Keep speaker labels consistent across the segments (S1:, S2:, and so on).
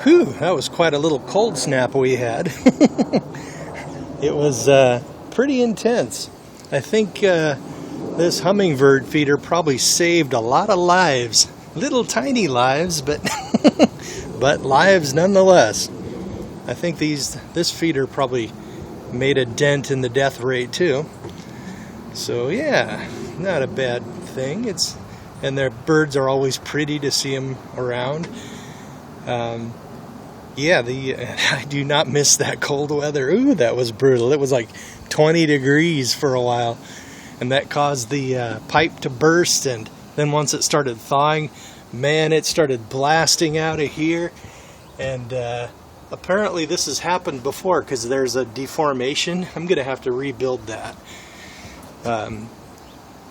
S1: Whew, that was quite a little cold snap we had. It was pretty intense. I think this hummingbird feeder probably saved a lot of lives. Little tiny lives, but but lives nonetheless. I think this feeder probably made a dent in the death rate too. So yeah, not a bad thing. And their birds are always pretty to see them around. Yeah, I do not miss that cold weather. Ooh, that was brutal. It was like 20 degrees for a while, and that caused the pipe to burst, and then once it started thawing, man, it started blasting out of here. And apparently this has happened before because there's a deformation. I'm going to have to rebuild that.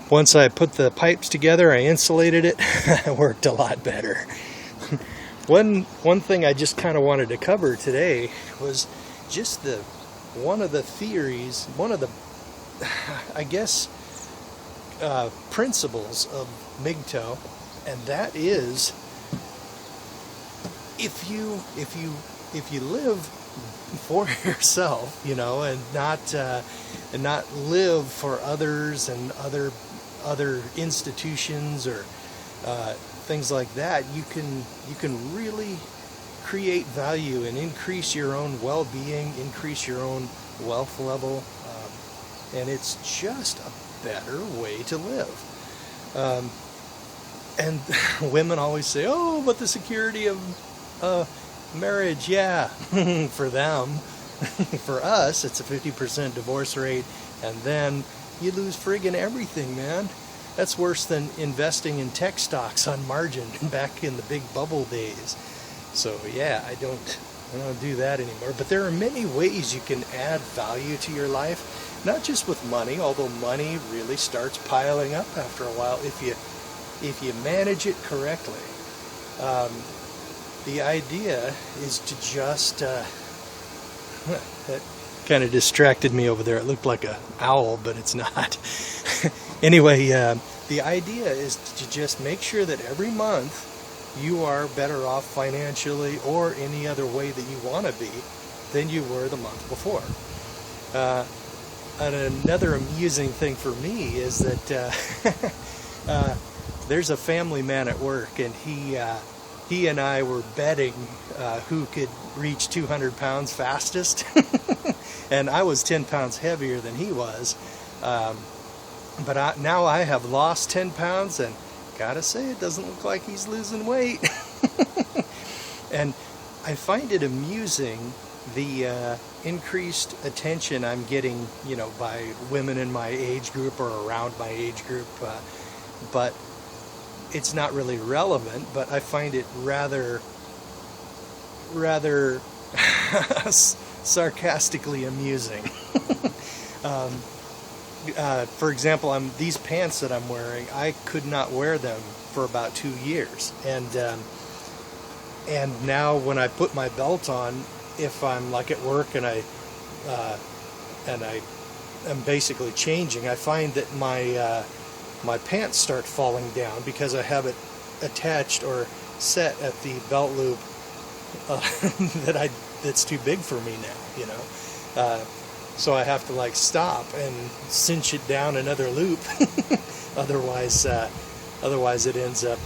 S1: Once I put the pipes together, I insulated it. It worked a lot better. One thing I just kind of wanted to cover today was just one of the theories, one of the, I guess, principles of MGTOW, and that is if you live for yourself, you know, and not live for others and other institutions or things like that, you can really create value and increase your own well-being, increase your own wealth level, and it's just a better way to live. And women always say, "Oh, but the security of marriage," yeah, for them. For us, it's a 50% divorce rate, and then you lose friggin' everything, man. That's worse than investing in tech stocks on margin back in the big bubble days. So yeah, I don't do that anymore. But there are many ways you can add value to your life, not just with money, although money really starts piling up after a while if you manage it correctly. The idea is to just that kind of distracted me over there. It looked like an owl, but it's not. Anyway, the idea is to just make sure that every month you are better off financially or any other way that you want to be than you were the month before. And another amusing thing for me is that there's a family man at work, and he and I were betting who could reach 200 pounds fastest. And I was 10 pounds heavier than he was. But now I have lost 10 pounds, and gotta say, it doesn't look like he's losing weight. And I find it amusing, the increased attention I'm getting, you know, by women in my age group or around my age group. But it's not really relevant, but I find it rather sarcastically amusing. For example, these pants that I'm wearing, I could not wear them for about 2 years, and now when I put my belt on, if I'm like at work and I am basically changing, I find that my pants start falling down because I have it attached or set at the belt loop that's too big for me now, you know. So I have to like stop and cinch it down another loop. Otherwise it ends up.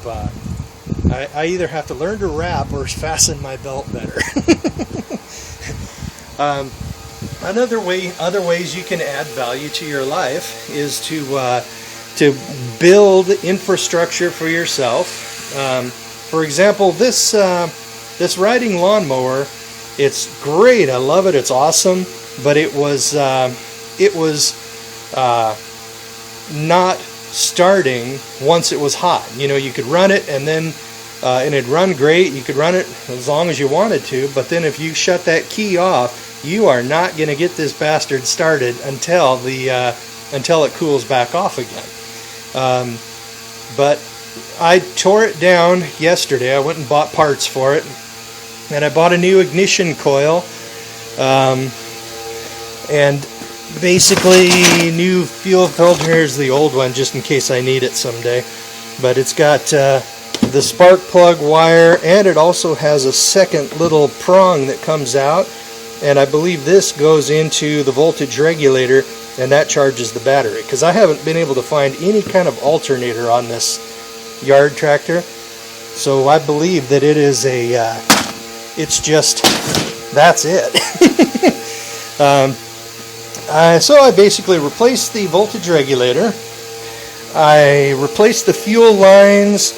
S1: I either have to learn to wrap or fasten my belt better. Other ways you can add value to your life is to build infrastructure for yourself. For example, this this riding lawnmower, it's great. I love it. It's awesome. But it was not starting once it was hot. You know, you could run it and then and it'd run great. You could run it as long as you wanted to, but then if you shut that key off, you are not going to get this bastard started until it cools back off again. But I tore it down yesterday. I went and bought parts for it, and I bought a new ignition coil, and basically new fuel filter. Here's the old one just in case I need it someday, but it's got the spark plug wire, and it also has a second little prong that comes out, and I believe this goes into the voltage regulator, and that charges the battery, because I haven't been able to find any kind of alternator on this yard tractor. So I believe that it is it's just, that's it. So I basically replaced the voltage regulator, I replaced the fuel lines,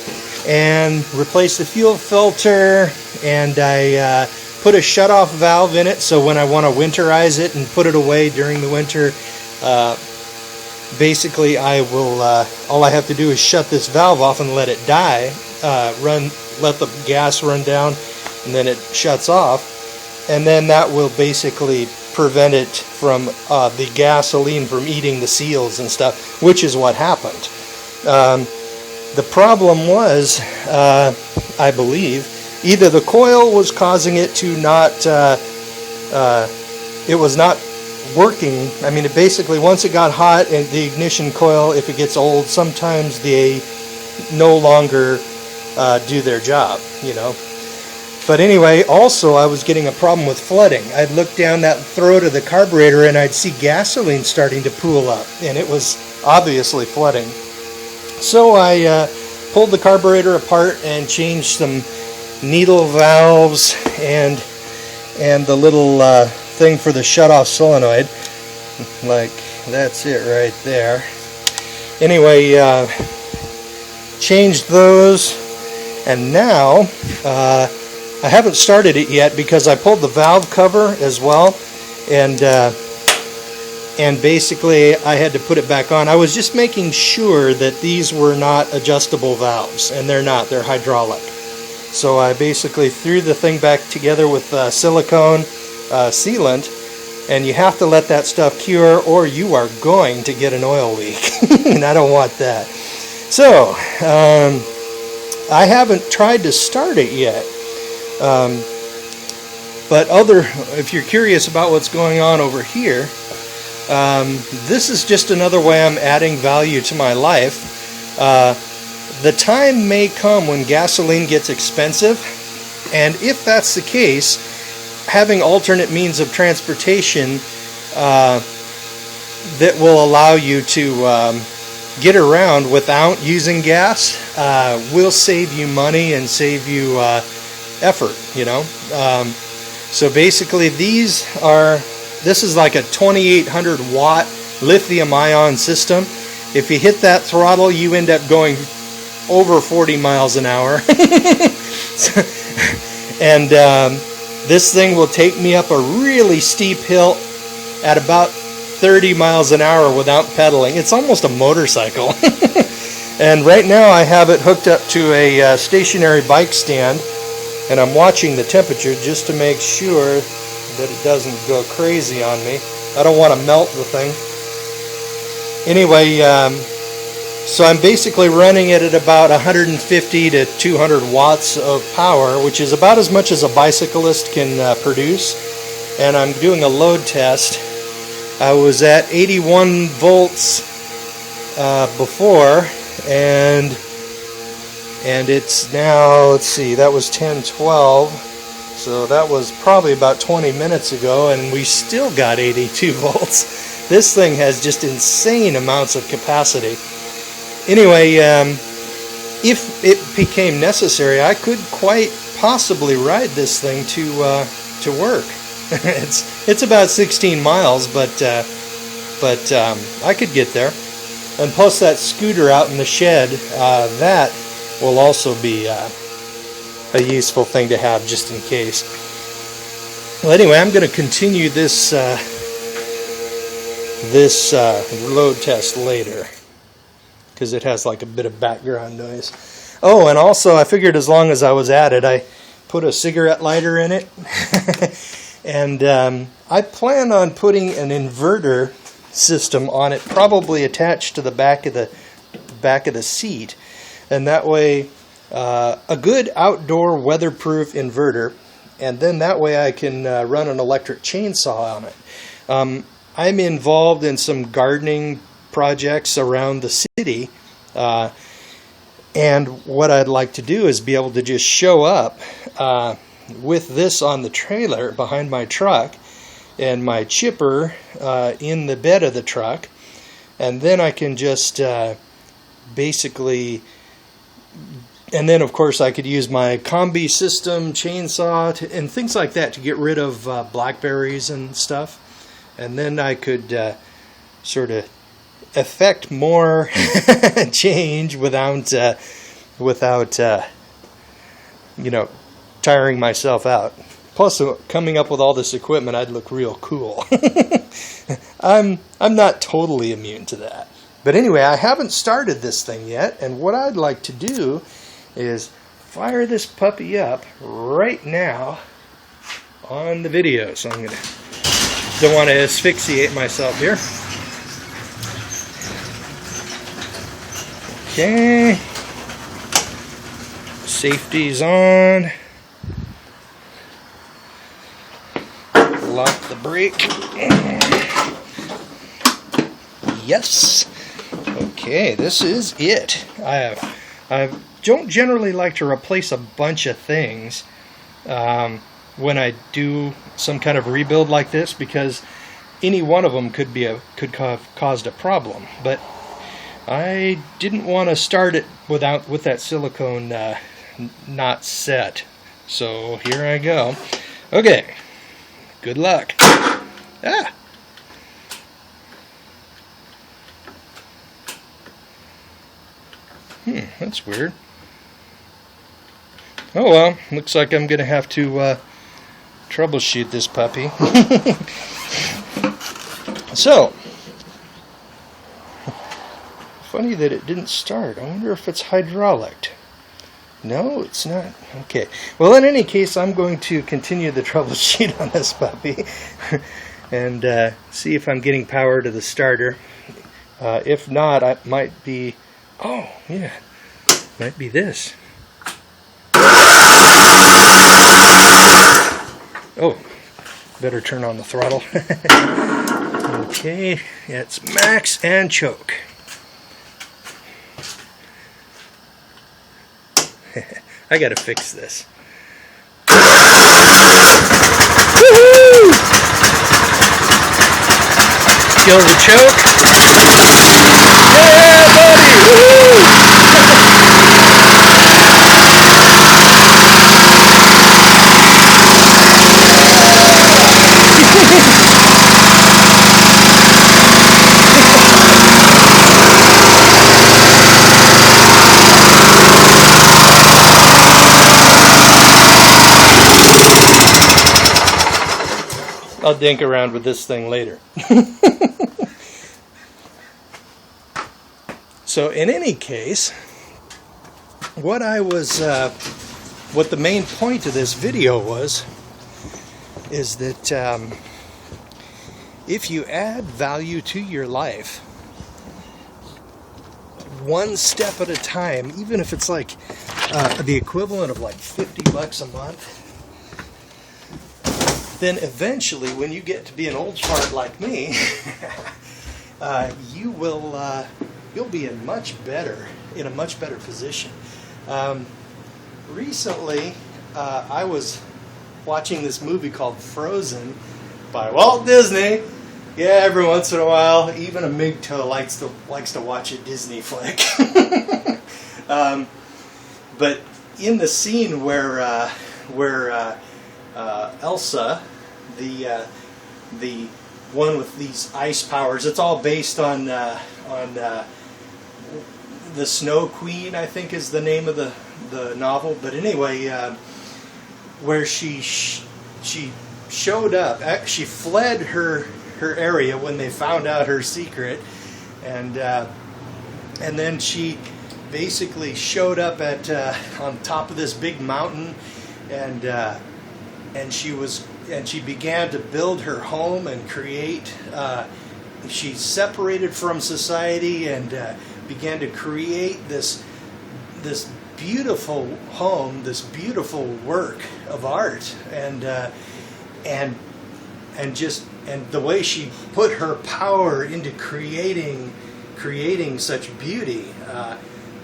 S1: and replaced the fuel filter, and I put a shutoff valve in it, so when I want to winterize it and put it away during the winter, basically I will, all I have to do is shut this valve off and let it die, let the gas run down, and then it shuts off, and then that will basically prevent it from the gasoline from eating the seals and stuff, which is what happened. The problem was, I believe, either the coil was causing it to not, it was not working. I mean, it basically, once it got hot, and the ignition coil, if it gets old, sometimes they no longer do their job, you know. But anyway, also I was getting a problem with flooding. I'd look down that throat of the carburetor and I'd see gasoline starting to pool up, and it was obviously flooding. So I pulled the carburetor apart and changed some needle valves and the little thing for the shutoff solenoid. Like, that's it right there. Anyway, changed those, and now I haven't started it yet because I pulled the valve cover as well, and basically I had to put it back on. I was just making sure that these were not adjustable valves, and they're not. They're hydraulic. So I basically threw the thing back together with silicone sealant, and you have to let that stuff cure or you are going to get an oil leak, and I don't want that. So I haven't tried to start it yet. But if you're curious about what's going on over here, this is just another way I'm adding value to my life. The time may come when gasoline gets expensive, and if that's the case, having alternate means of transportation that will allow you to get around without using gas will save you money and save you effort, you know. So basically this is like a 2800 watt lithium ion system. If you hit that throttle, you end up going over 40 miles an hour. And this thing will take me up a really steep hill at about 30 miles an hour without pedaling. It's almost a motorcycle. And right now I have it hooked up to a stationary bike stand, and I'm watching the temperature just to make sure that it doesn't go crazy on me. I don't want to melt the thing. Anyway, so I'm basically running it at about 150 to 200 watts of power, which is about as much as a bicyclist can produce. And I'm doing a load test. I was at 81 volts before, and it's now, let's see, that was 10:12, so that was probably about 20 minutes ago, and we still got 82 volts. This thing has just insane amounts of capacity. Anyway, if it became necessary, I could quite possibly ride this thing to work. It's about 16 miles, but I could get there. And plus that scooter out in the shed, that will also be a useful thing to have just in case. Well, anyway, I'm going to continue this load test later because it has like a bit of background noise. Oh, and also I figured as long as I was at it, I put a cigarette lighter in it. And I plan on putting an inverter system on it, probably attached to the back of the seat, and that way a good outdoor weatherproof inverter, and then that way I can run an electric chainsaw on it. I'm involved in some gardening projects around the city, and what I'd like to do is be able to just show up with this on the trailer behind my truck and my chipper in the bed of the truck, and then I can just basically, and then of course I could use my combi system chainsaw and things like that to get rid of blackberries and stuff, and then I could sort of effect more change without you know, tiring myself out. Plus, coming up with all this equipment, I'd look real cool. I'm not totally immune to that. But anyway, I haven't started this thing yet, and what I'd like to do is fire this puppy up right now on the video. So don't want to asphyxiate myself here. Okay. Safety's on. Lock the brake. Yes. Okay, this is it. I don't generally like to replace a bunch of things when I do some kind of rebuild like this, because any one of them could have caused a problem. But I didn't want to start it with that silicone not set. So here I go. Okay. Good luck. Ah. That's weird. Oh well, looks like I'm going to have to troubleshoot this puppy. So, funny that it didn't start. I wonder if it's hydraulic. No, it's not. Okay. Well, in any case, I'm going to continue the troubleshoot on this puppy and see if I'm getting power to the starter. If not, I might be... Oh, yeah. Might be this. Oh, better turn on the throttle. Okay, it's max and choke. I gotta fix this. Woohoo! Kill the choke. Yeah, buddy! Woohoo! I'll dink around with this thing later. So in any case, what the main point of this video was, is that if you add value to your life, one step at a time, even if it's like the equivalent of like $50 a month, then eventually, when you get to be an old fart like me, you'll be in a much better position. Recently, I was watching this movie called Frozen by Walt Disney. Yeah, every once in a while, even a MGTOW likes to watch a Disney flick. But in the scene where Elsa, the one with these ice powers, it's all based on the Snow Queen, I think is the name of the the novel. But anyway, where she showed up, she fled her area when they found out her secret, and then she basically showed up at on top of this big mountain, and she began to build her home and create. She separated from society and began to create this beautiful home, this beautiful work of art, and the way she put her power into creating such beauty.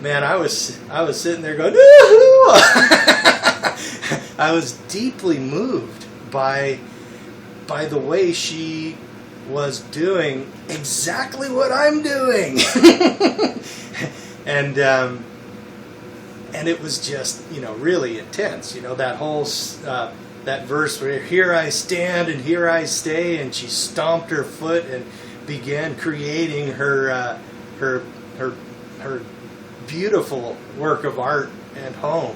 S1: Man, I was sitting there going, I was deeply moved by the way she was doing exactly what I'm doing. and it was just, really intense. That whole that verse where here I stand and here I stay, and she stomped her foot and began creating her beautiful work of art and home.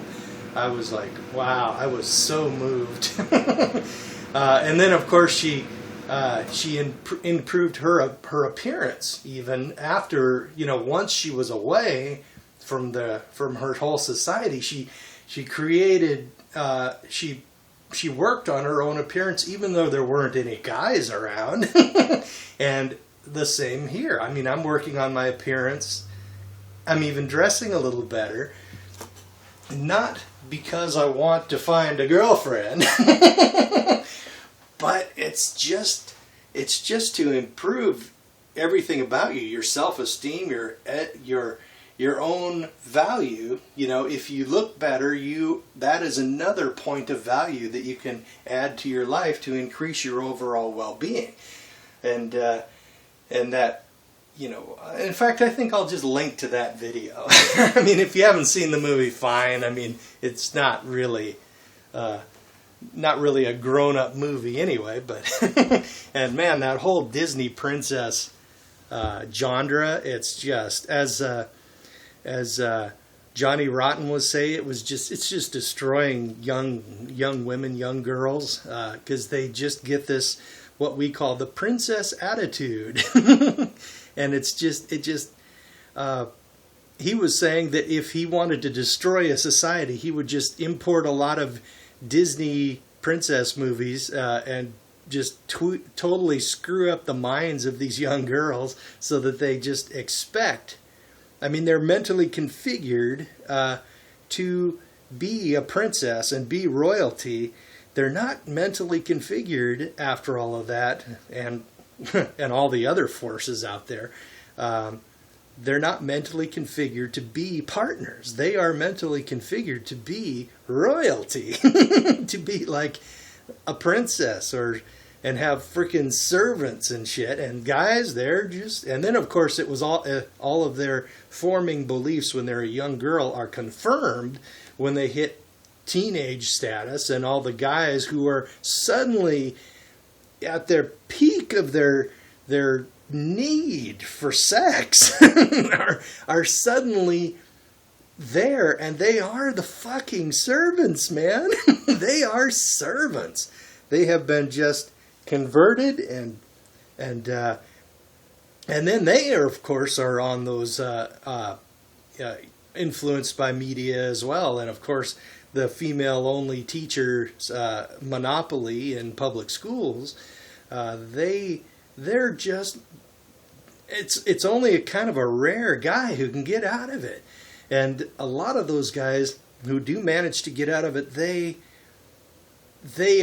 S1: I was like, wow, I was so moved. And then, of course, she improved her appearance even after, once she was away from her whole society. She created, she worked on her own appearance even though there weren't any guys around. And the same here. I mean, I'm working on my appearance. I'm even dressing a little better. Not because I want to find a girlfriend, but it's just to improve everything about you, your self-esteem, your own value. If you look better, that is another point of value that you can add to your life to increase your overall well-being. And that, in fact, I think I'll just link to that video. I mean, if you haven't seen the movie, fine. I mean, it's not really a grown-up movie anyway. But and man, that whole Disney princess genre, it's just as Johnny Rotten would say, it's just destroying young women, young girls, because they just get this what we call the princess attitude. And he was saying that if he wanted to destroy a society, he would just import a lot of Disney princess movies and just totally screw up the minds of these young girls so that they just expect. I mean, they're mentally configured to be a princess and be royalty. They're not mentally configured after all of that and all the other forces out there. They're not mentally configured to be partners. They are mentally configured to be royalty, to be like a princess and have freaking servants and shit. And guys, and then of course it was all of their forming beliefs when they're a young girl are confirmed when they hit teenage status, and all the guys who are suddenly at their peak of their need for sex are suddenly there, and they are the fucking servants, man. They are servants. They have been just converted, and then they are, of course, are on those influenced by media as well, and of course the female-only teachers monopoly in public schools. They're just, it's only a kind of a rare guy who can get out of it. And a lot of those guys who do manage to get out of it, they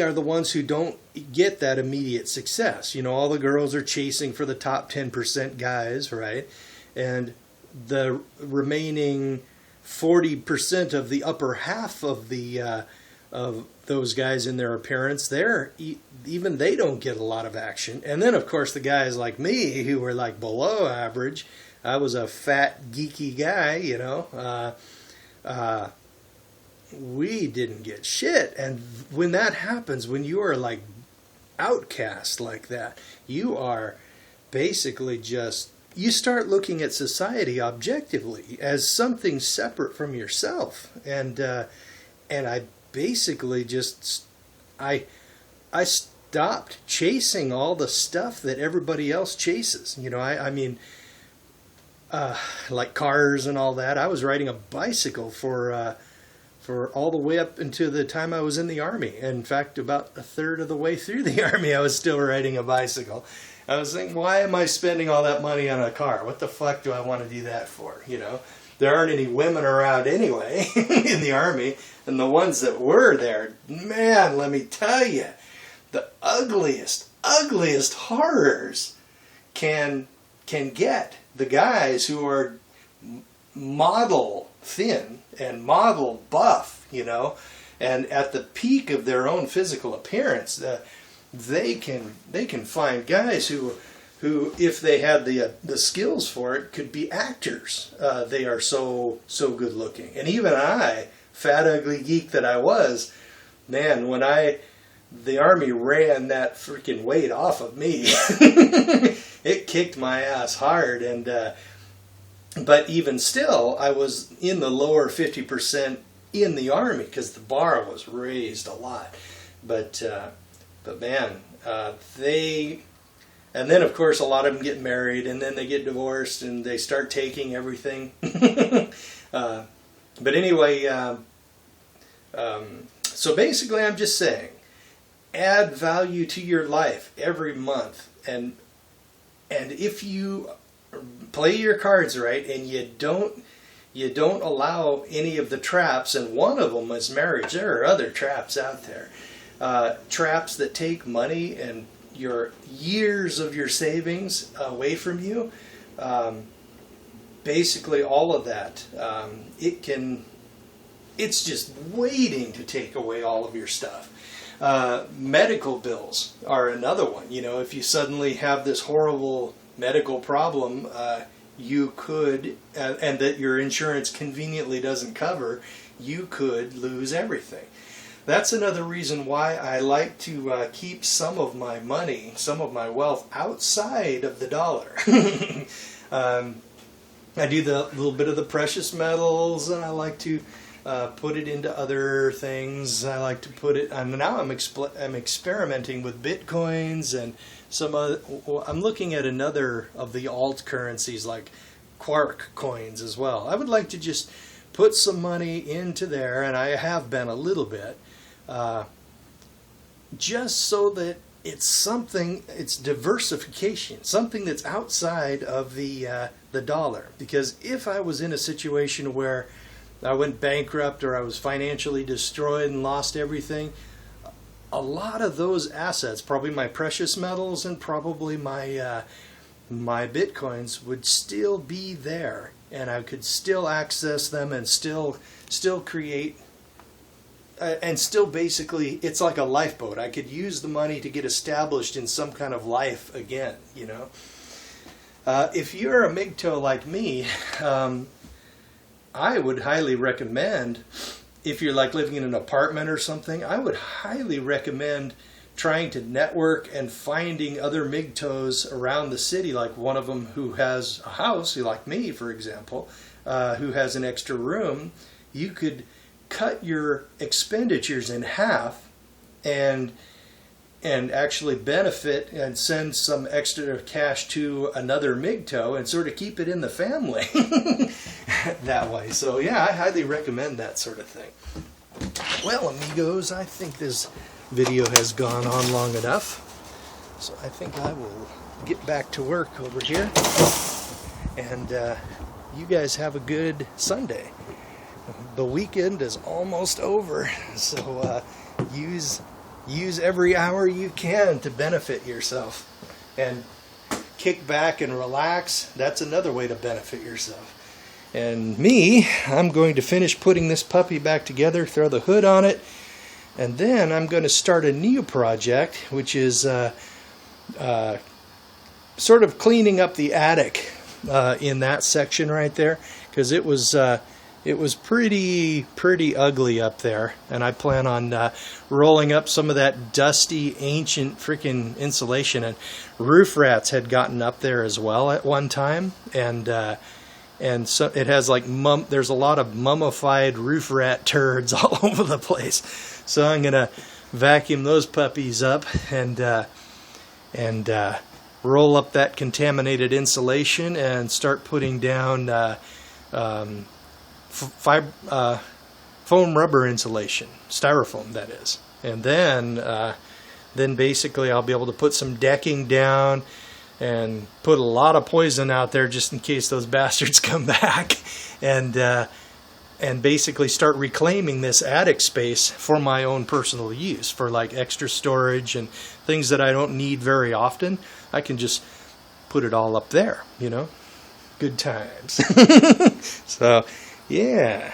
S1: are the ones who don't get that immediate success. All the girls are chasing for the top 10% guys, right? And the remaining 40% of the upper half of those guys in their appearance, even they don't get a lot of action. And then, of course, the guys like me who were like below average. I was a fat, geeky guy, we didn't get shit. And when that happens, when you are like outcast like that, you are basically just you start looking at society objectively as something separate from yourself. And I basically just I stopped chasing all the stuff that everybody else chases. You know, I mean, like cars and all that. I was riding a bicycle for all the way up until the time I was in the Army. In fact, about a third of the way through the Army, I was still riding a bicycle. I was thinking, why am I spending all that money on a car? What the fuck do I want to do that for? You know, there aren't any women around anyway in the Army, and the ones that were there, man, let me tell you, the ugliest horrors can get the guys who are model thin and model buff, you know, and at the peak of their own physical appearance, they can find guys who if they had the skills for it could be actors. They are so good looking. And even I, fat ugly geek that I was, man, when the Army ran that freaking weight off of me, it kicked my ass hard. And but even still, I was in the lower 50% in the Army because the bar was raised a lot. But man, and then of course a lot of them get married and then they get divorced and they start taking everything. But anyway, so basically I'm just saying, add value to your life every month, and if you play your cards right and you don't allow any of the traps, and one of them is marriage. There are other traps out there. Traps that take money and your years of your savings away from you. Basically all of that. It's just waiting to take away all of your stuff. Medical bills are another one. You know, if you suddenly have this horrible medical problem, you could, and that your insurance conveniently doesn't cover, you could lose everything. That's another reason why I like to keep some of my money, some of my wealth outside of the dollar. I do the little bit of the precious metals, and I like to put it into other things. I like to put it, and now I'm experimenting with Bitcoins and some other. I'm looking at another of the alt currencies like Quark coins as well. I would like to just put some money into there, and I have been a little bit, just so that it's something, it's diversification, something that's outside of the dollar. Because if I was in a situation where I went bankrupt or I was financially destroyed and lost everything, a lot of those assets, probably my precious metals and probably my Bitcoins, would still be there, and I could still access them and still create, and still basically, it's like a lifeboat. I could use the money to get established in some kind of life again, you know. If you're a MGTOW like me, I would highly recommend, if you're like living in an apartment or something, I would highly recommend trying to network and finding other MGTOWs around the city, like one of them who has a house, like me, for example, who has an extra room. You could cut your expenditures in half and actually benefit and send some extra cash to another MGTOW and sort of keep it in the family that way. So yeah, I highly recommend that sort of thing. Well, amigos, I think this video has gone on long enough, so I think I will get back to work over here, and you guys have a good Sunday. The weekend is almost over, so use every hour you can to benefit yourself, and kick back and relax. That's another way to benefit yourself. And me, I'm going to finish putting this puppy back together, throw the hood on it, and then I'm going to start a new project, which is sort of cleaning up the attic in that section right there, because it was it was pretty ugly up there, and I plan on rolling up some of that dusty, ancient freaking insulation. And roof rats had gotten up there as well at one time, and so it has like there's a lot of mummified roof rat turds all over the place. So I'm gonna vacuum those puppies up and roll up that contaminated insulation and start putting down foam rubber insulation, styrofoam that is. And then basically I'll be able to put some decking down and put a lot of poison out there just in case those bastards come back, and basically start reclaiming this attic space for my own personal use, for like extra storage and things that I don't need very often. I can just put it all up there, you know. Good times. So, yeah,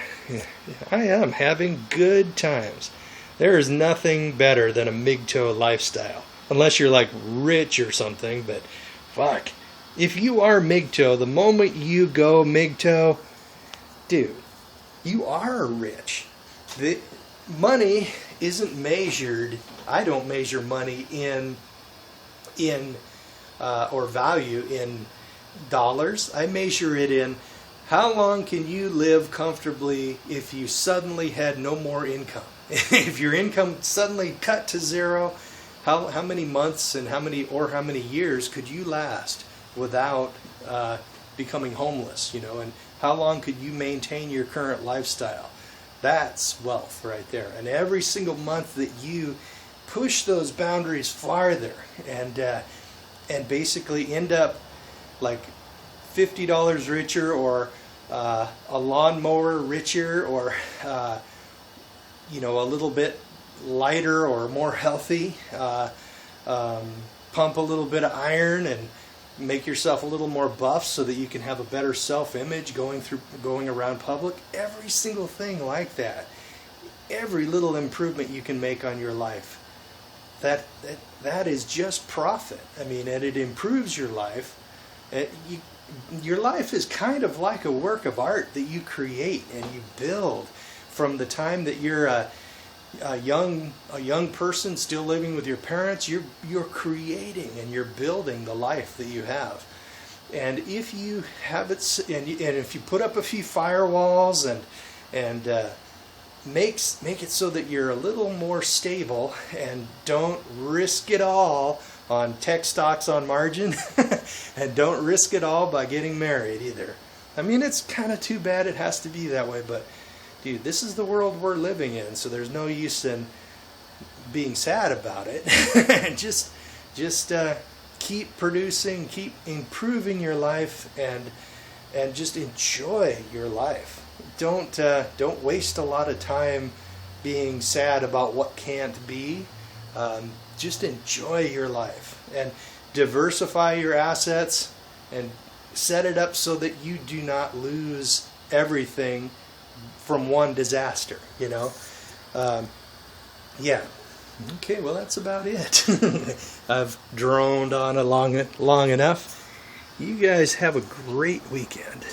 S1: I am having good times. There is nothing better than a MGTOW lifestyle, unless you're like rich or something. But fuck, if you are MGTOW, the moment you go MGTOW, dude, you are rich. The money isn't measured. I don't measure money in or value in dollars. I measure it in how long can you live comfortably if you suddenly had no more income. If your income suddenly cut to zero, how many months and how many years could you last without becoming homeless, you know, and how long could you maintain your current lifestyle? That's wealth right there. And every single month that you push those boundaries farther and basically end up like $50 richer, or a lawnmower richer, or you know, a little bit lighter or more healthy, pump a little bit of iron and make yourself a little more buff so that you can have a better self-image going around public. Every single thing like that, every little improvement you can make on your life, that is just profit. I mean, and it improves your life. Your life is kind of like a work of art that you create and you build from the time that you're a young person still living with your parents. You're creating and you're building the life that you have. And if you have it, and if you put up a few firewalls and make it so that you're a little more stable and don't risk it all on tech stocks on margin, and don't risk it all by getting married either. I mean, it's kind of too bad it has to be that way, but dude, this is the world we're living in, so there's no use in being sad about it. just keep producing, keep improving your life, and just enjoy your life. Don't waste a lot of time being sad about what can't be. Just enjoy your life and diversify your assets and set it up so that you do not lose everything from one disaster, you know. Yeah. Okay, well, that's about it. I've droned on long enough. You guys have a great weekend.